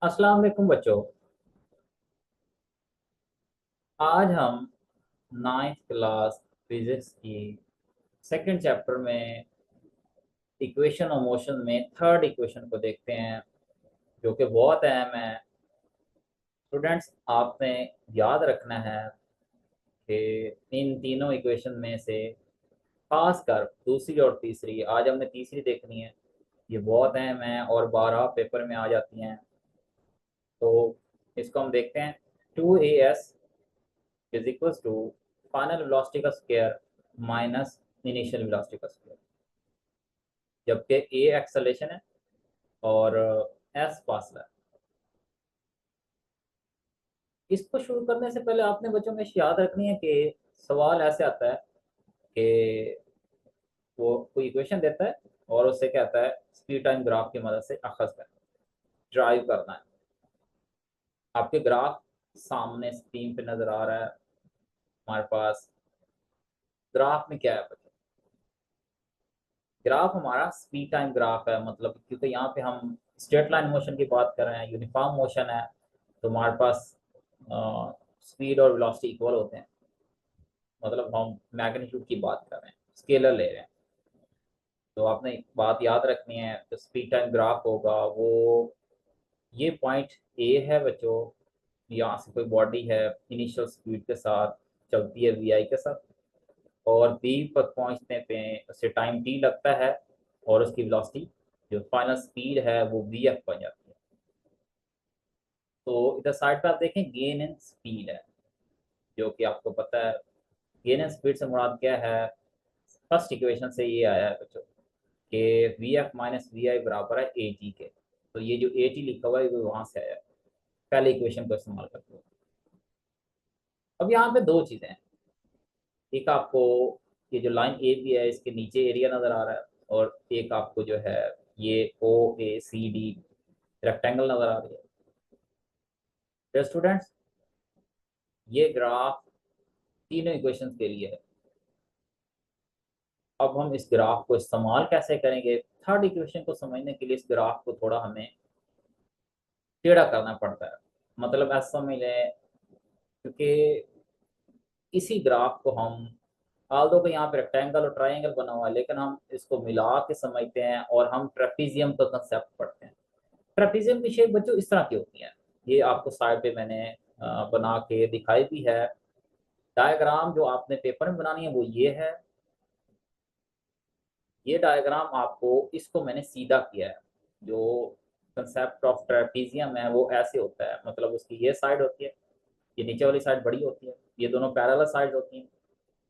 अस्सलाम वालेकुम बच्चों। आज हम नाइन्थ क्लास फिजिक्स की सेकंड चैप्टर में इक्वेशन ऑफ मोशन में थर्ड इक्वेशन को देखते हैं, जो कि बहुत अहम है। स्टूडेंट्स, आपने याद रखना है कि इन तीनों इक्वेशन में से खासकर दूसरी और तीसरी, आज हमने तीसरी देखनी है, ये बहुत अहम है और 12 पेपर में आ जाती हैं। तो इसको हम देखते हैं। 2as is equal to final velocity का स्क्वायर माइनस इनिशियल वेलोसिटी का स्क्वायर, जबकि ए एक्सेलेरेशन है और एस फासला है। इसको शुरू करने से पहले आपने बच्चों में याद रखनी है कि सवाल ऐसे आता है कि वो कोई इक्वेशन देता है और उससे क्या आता है, स्पीड टाइम ग्राफ की मदद से अखज़ करना, ड्राइव करना है। आपके ग्राफ सामने स्क्रीन पे नजर आ रहा है हमारे पास। ग्राफ में क्या है बच्चों? ग्राफ हमारा स्पीड टाइम ग्राफ है, मतलब क्योंकि यहाँ पे हम स्ट्रेट लाइन मोशन की बात कर रहे हैं, यूनिफॉर्म मोशन है, तो हमारे पास स्पीड और वेलोसिटी इक्वल होते हैं। मतलब हम मैग्नीट्यूड की बात कर रहे हैं, स्केलर ले रहे हैं। तो आपने एक बात याद रखनी है, जो स्पीड टाइम ग्राफ होगा वो ये पॉइंट ए है बच्चों। यहाँ से कोई बॉडी है, इनिशियल स्पीड के साथ चलती है वी आई के साथ, और बी पर पहुंचने पे उसे टाइम टी लगता है, और उसकी वेलोसिटी जो फाइनल स्पीड है वो वी एफ बन जाती है। तो इधर साइड पे आप देखें, गेन इन स्पीड है, जो कि आपको पता है। गेन इन स्पीड से मुराद क्या है? फर्स्ट इक्वेशन से ये आया है बच्चों कि वी एफ माइनस वी आई बराबर है ए टी के। तो ये जो ए टी लिखा हुआ है वो वहां से आया है, पहले इक्वेशन को इस्तेमाल करते हुए। अब यहाँ पे दो चीजें हैं। एक आपको ये जो लाइन ए बी है इसके नीचे एरिया नजर आ रहा है, और एक आपको जो है ये ओ ए सी डी रेक्टेंगल नजर आ रही है। तो स्टूडेंट्स, ये ग्राफ तीनों इक्वेशंस के लिए है। अब हम इस ग्राफ को इस्तेमाल कैसे करेंगे? थर्ड इक्वेशन को समझने के लिए इस ग्राफ को थोड़ा हमें टेढ़ा करना पड़ता है। मतलब ऐसा समझ लें, क्योंकि इसी ग्राफ को हम, आल्दो के यहाँ पे रेक्टेंगल और ट्राइंगल बना हुआ है, लेकिन हम इसको मिला के समझते हैं और हम ट्रेपीजियम का कंसेप्ट पढ़ते हैं। ट्रेपीजियम की शेप बच्चों इस तरह की होती है। ये आपको साइड पे मैंने बना के दिखाई भी है। डायग्राम जो आपने पेपर में बनानी है वो ये है। ये डायग्राम आपको, इसको मैंने सीधा किया है। जो कंसेप्ट ऑफ ट्रेपीजियम है वो ऐसे होता है, मतलब उसकी ये साइड होती है, ये नीचे वाली साइड बड़ी होती है, ये दोनों पैरेलल साइड होती हैं,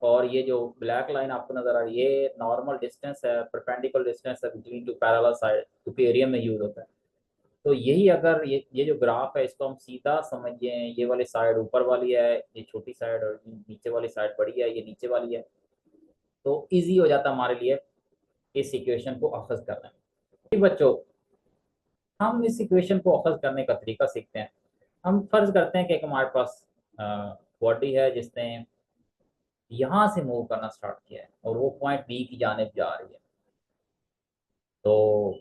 और ये जो ब्लैक लाइन आपको नजर आ रही है ये नॉर्मल डिस्टेंस है, परपेंडिकुलर डिस्टेंस है बिटवीन टू पैरेलल साइड, क्योंकि एरिया में यूज होता है। तो यही अगर ये जो ग्राफ है इसको हम सीधा समझिए, ये वाली साइड ऊपर वाली है, ये छोटी साइड, और नीचे वाली साइड बड़ी है, ये नीचे वाली है, तो इजी हो जाता हमारे लिए इस इक्वेशन को अखज़ करना। ठीक बच्चों, हम इस इक्वेशन को अखज़ करने का तरीका सीखते हैं। हम फर्ज करते हैं कि हमारे पास बॉडी है जिसने यहाँ से मूव करना स्टार्ट किया है और वो पॉइंट बी की जानिब जा रही है। तो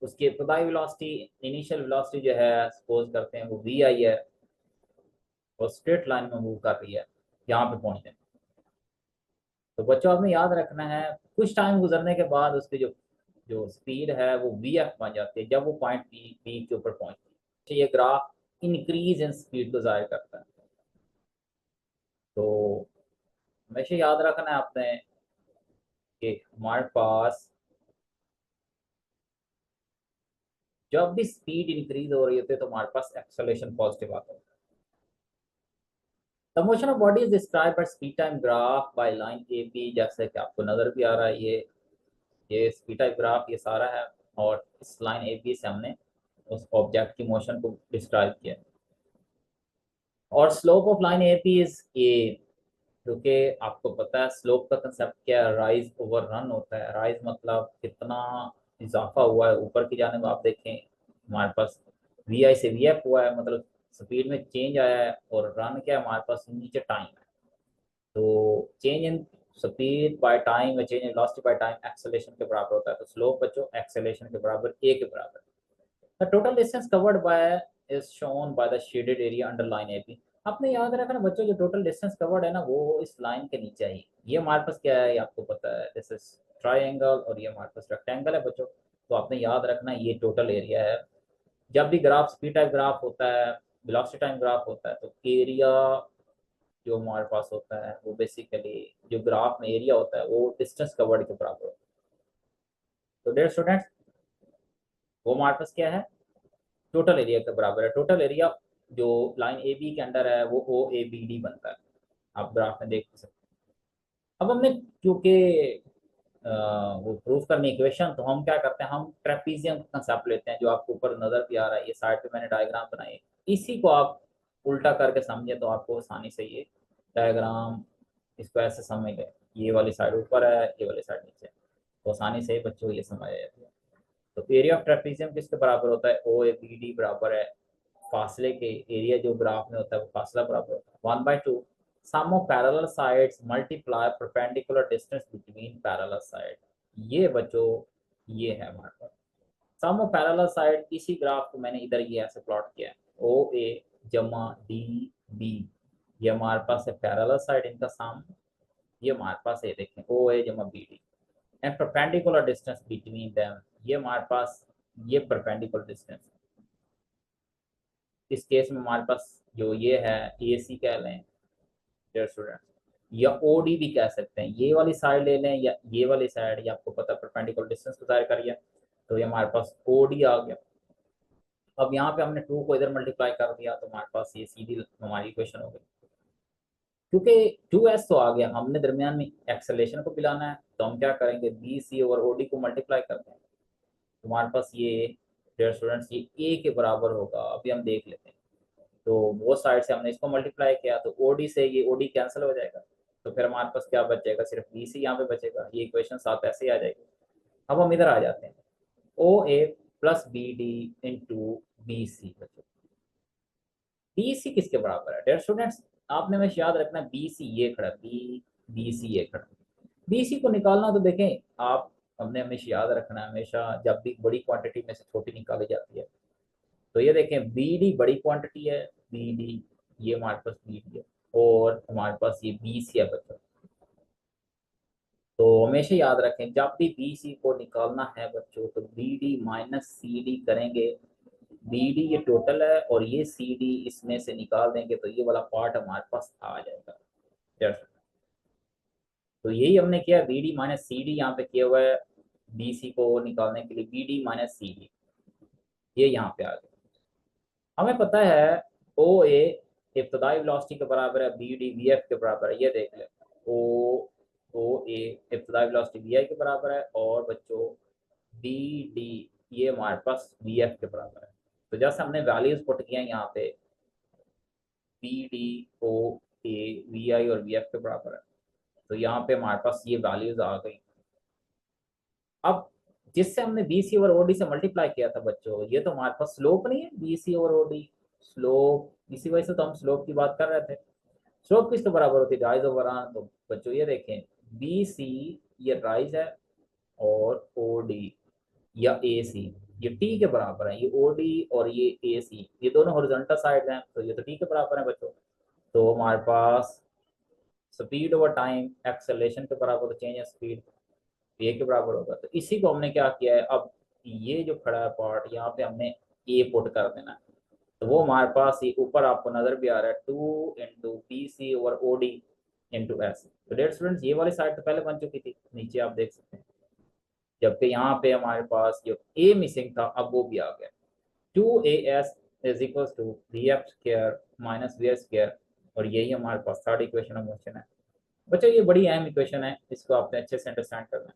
उसकी इब्तदाई वेलोसिटी, इनिशियल वेलोसिटी जो है, सपोज करते हैं वो वी आई है, और स्ट्रेट लाइन में मूव कर रही है यहाँ पे पहुंचने में। तो बच्चों आपने याद रखना है, कुछ टाइम गुजरने के बाद उसकी जो जो स्पीड है वो वी एफ बन जाती है जब वो पॉइंट पी पी के ऊपर पहुंचती है। तो ये ग्राफ इंक्रीज इन स्पीड को जाहिर करता है। तो हमेशा याद रखना है आपने कि हमारे पास जब भी स्पीड इंक्रीज हो रही होती है तो हमारे पास एक्सेलरेशन पॉजिटिव आता है। The motion of body is described by speed time graph by line a b, जैसे कि आपको नजर भी आ रहा है, ये स्पीड टाइम ग्राफ ये सारा है, और इस लाइन ए बी से हमने उस ऑब्जेक्ट की मोशन को डिस्क्राइब किया। और slope of line a b is a, क्योंकि आपको पता है स्लोप का कंसेप्ट क्या है, राइज ओवर रन होता है। राइज मतलब कितना इजाफा हुआ है ऊपर की जाने में। आप देखें हमारे पास वी आई से वी एफ हुआ है, मतलब स्पीड में चेंज आया है, और रन क्या है हमारे पास, नीचे टाइम है। तो change in speed by time या change in velocity by time acceleration के बराबर होता है। तो स्लोप बच्चों एक्सेलरेशन के बराबर ए के बराबर। The total distance covered by is shown by the shaded area under line AB। आपने याद रखा ना बच्चों, जो टोटल डिस्टेंस कवर्ड है ना वो इस लाइन के नीचे आई। ये हमारे पास क्या है ये आपको पता है, दिस इज ट्राइंगल और ये हमारे पास रेक्टेंगल है बच्चों। तो आपने याद रखना ये टोटल एरिया है। जब भी ग्राफ स्पीड टाइप ग्राफ होता है, वेलोसिटी टाइम ग्राफ होता है, तो एरिया जो हमारे पास होता है वो बेसिकली जो ग्राफ में एरिया होता है वो डिस्टेंस कवर्ड के बराबर होता है। तो डियर स्टूडेंट्स, वो हमारे पास क्या है, टोटल एरिया के बराबर है। टोटल एरिया जो लाइन AB के अंडर है वो OABD बनता है, आप ग्राफ में देख सकते हैं। अब हमने क्योंकि वो प्रूफ करनी इक्वेशन, तो हम क्या करते हैं, हम ट्रेपीजियम कंसेप्ट लेते हैं जो आपको ऊपर नजर भी आ रहा है, ये साइड पे मैंने डायग्राम बनाई है। इसी को आप उल्टा करके समझे तो आपको आसानी से ये डायग्राम, इसको ऐसे समझ गए, ये वाली साइड ऊपर है, ये वाली साइड नीचे है, तो आसानी से बच्चों को ये समझ आ जाती है। तो एरिया ऑफ ट्रेपीजियम किसके बराबर होता है, OABD बराबर है फासले के, एरिया जो ग्राफ में होता है वो फासला बराबर होता है 1/2 sum of parallel sides multiply perpendicular distance between parallel side. ये बच्चों ये है हमारे पास सम ऑफ पैरेलल साइड। इसी ग्राफ को मैंने इधर ये ऐसे प्लॉट किया है, OA जमा DB, ये हमारे पास है पैरेलल साइड इनका सम। ये हमारे पास है देखें OA जमा BD and perpendicular distance between them, ये हमारे पास ये परपेंडिकुलर डिस्टेंस। इस केस में हमारे पास जो ये है AC कह लें डियर स्टूडेंट, या OD भी कह सकते हैं, ये वाली साइड ले लें या ये वाली साइड, ये आपको पता परपेंडिकुलर डिस्टेंस को जाहिर करिए, तो ये हमारे पास OD आ गया। अब यहाँ पे हमने 2 को इधर मल्टीप्लाई कर दिया तो हमारे पास ये सीधी हमारी इक्वेशन हो गई। क्योंकि 2s तो आ गया, हमने दरमियान में एक्सेलेरेशन को मिलाना है, तो हम क्या करेंगे BC और OD को मल्टीप्लाई करते हैं, तो हमारे पास ये डियर स्टूडेंट्स ये A के बराबर होगा। अभी हम देख लेते हैं, तो वो साइड से हमने इसको मल्टीप्लाई किया तो OD से ये OD कैंसिल हो जाएगा, तो फिर हमारे पास क्या बचेगा, सिर्फ BC यहाँ पे बचेगा, ये इक्वेशन साथ ऐसे ही आ जाएगी। अब हम इधर आ जाते हैं, OA plus BD into BC। BC किसके बराबर है डियर स्टूडेंट्स, आपने हमेशा याद रखना है BC ये खड़ा, BC ये खड़ा। BC को निकालना तो देखें आप, हमने हमेशा याद रखना है, हमेशा जब भी बड़ी क्वांटिटी में से छोटी निकाली जाती है, तो ये देखें BD बड़ी क्वांटिटी है, BD ये हमारे पास BD है और हमारे पास ये BC है बच्चों। तो हमेशा याद रखें जब भी BC को निकालना है बच्चों तो BD माइनस CD करेंगे। BD ये टोटल है और ये CD इसमें से निकाल देंगे तो ये वाला पार्ट हमारे पास आ जाएगा। तो यही हमने किया, BD माइनस CD यहाँ पे किया हुआ है, BC को निकालने के लिए BD माइनस CD ये यहाँ पे आ गया। हमें पता है OA इब्तदाई वेलोसिटी के बराबर है, BD VF के बराबर है, ये देख ले OA इब्तदाई वेलोसिटी VI के बराबर है और बच्चों BD ये हमारे पास VF के बराबर है। तो जैसे हमने वैल्यूज पुट किया यहाँ पे BD OA VI और VF के बराबर है, तो यहाँ पे हमारे पास ये वैल्यूज आ गई। अब जिससे हमने BC और OD से मल्टीप्लाई किया था बच्चों, ये तो हमारे पास स्लोप नहीं है, BC और OD स्लोप, इसी वजह से तो हम स्लोप की बात कर रहे थे। स्लोप किसके बराबर होती है, राइज ओवर रन। तो बच्चों ये देखें BC ये राइज है और OD या AC ये T के बराबर है, ये OD और ये AC ये दोनों हॉरिजॉन्टल साइड हैं, तो ये तो T के बराबर है बच्चों। तो हमारे पास स्पीड ओवर टाइम एक्सेलरेशन के बराबर, चेंज इन स्पीड ए के बराबर होगा। तो इसी को हमने क्या किया है, अब ये जो खड़ा है पार्ट यहाँ पे हमने ए पुट कर देना है, तो वो हमारे पास ये ऊपर आपको नजर भी आ रहा है 2 इंटू BC और OD इंटू S। तो डेयर स्टूडेंट्स ये वाली साइड तो पहले बन चुकी थी, नीचे आप देख सकते हैं, जबकि यहाँ पे हमारे पास जो ए मिसिंग था अब वो भी आ गया। 2AS is equal to VF square minus VS square, और यही हमारे पास थर्ड इक्वेशन ऑफ मोशन है। बच्चों ये बड़ी अहम इक्वेशन है, इसको आपने अच्छे से अंडरस्टैंड करना है।